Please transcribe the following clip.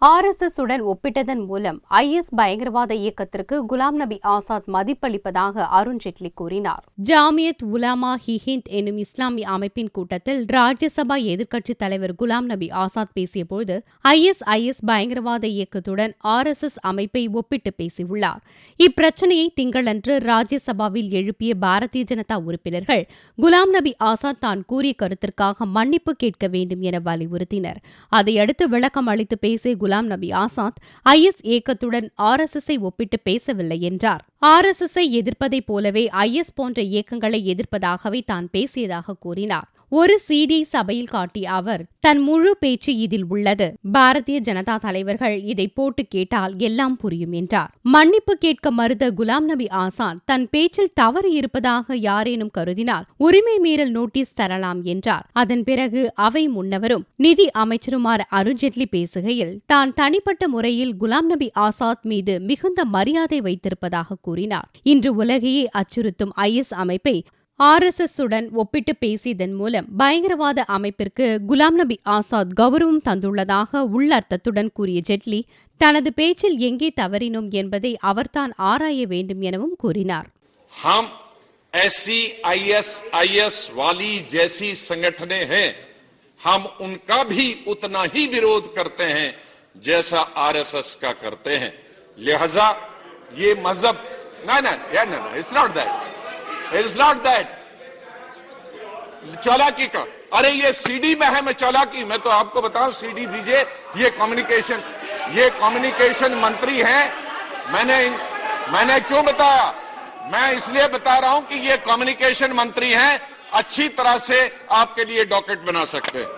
RSS உடன் ஒப்பிட்டதன் மூலம் IS பயங்கரவாத இயக்கத்திற்கு குலாம் நபி ஆசாத் மதிப்பளிப்பதாக அருண் ஜேட்லி கூறினார். ஜாமியத் உலமா ஹிந்த் எனும் இஸ்லாமிய அமைப்பின் கூட்டத்தில் ராஜ்யசபா எதிர்க்கட்சித் தலைவர் குலாம் நபி ஆசாத் பேசியபோது IS பயங்கரவாத இயக்கத்துடன் RSS அமைப்பை ஒப்பிட்டு பேசியுள்ளார். இப்பிரச்சினையை திங்களன்று ராஜ்யசபாவில் எழுப்பிய பாரதிய ஜனதா உறுப்பினர்கள் குலாம் நபி ஆசாத் தான் கூறிய கருத்திற்காக மன்னிப்பு கேட்க வேண்டும் என வலியுறுத்தினர். அதையடுத்து விளக்கம் அளித்து பேசிய குலாம் நபி ஆசாத் IS இயக்கத்துடன் RSS-ஐ ஒப்பிட்டு பேசவில்லை என்றார். RSS-ஐ எதிர்ப்பதைப் போலவே IS போன்ற இயக்கங்களை எதிர்ப்பதாகவே தான் பேசியதாக கூறினார். ஒரு CD சபையில் காட்டிய அவர் தன் முழு பேச்சு இதில் உள்ளது. பாரதிய ஜனதா தலைவர்கள் இதை போட்டு கேட்டால் எல்லாம் புரியும் என்றார். மன்னிப்பு கேட்க மறுத்த குலாம் நபி ஆசாத் தன் பேச்சில் தவறு இருப்பதாக யாரேனும் கருதினால் உரிமை மீறல் நோட்டீஸ் தரலாம் என்றார். அதன் பிறகு அவை முன்னவரும் நிதி அமைச்சருமான அருண் ஜேட்லி பேசுகையில் தான் தனிப்பட்ட முறையில் குலாம் நபி ஆசாத் மீது மிகுந்த மரியாதை வைத்திருப்பதாக கூறினார். இன்று உலகையே அச்சுறுத்தும் IS அமைப்பை RSS உடன் ஒப்பிட்டு பேசியதன் மூலம் பயங்கரவாத அமைப்பிற்கு குலாம் நபி ஆசாத் கௌரவம் தந்துள்ளதாக உள்ளர்த்தத்துடன் கூறிய ஜேட்லி தனது பேச்சில் எங்கே தவறினோம் என்பதை அவர்தான் ஆராய வேண்டும் எனவும் கூறினார். हम ऐसी IS वाली जैसी संगठने हैं, हम उनका भी उतना ही विरोध करते हैं जैसा RSS का करते हैं. लिहाजा ये मजहब ना it's not that. It's not that. चालाकी का, अरे ये CD में है, मैं चालाकी, मैं तो आपको बताऊं CD दीजिए. ये कम्युनिकेशन मंत्री हैं. मैंने क्यों बताया? मैं इसलिए बता रहा हूं कि ये कम्युनिकेशन मंत्री हैं, अच्छी तरह से आपके लिए डॉकेट बना सकते हैं.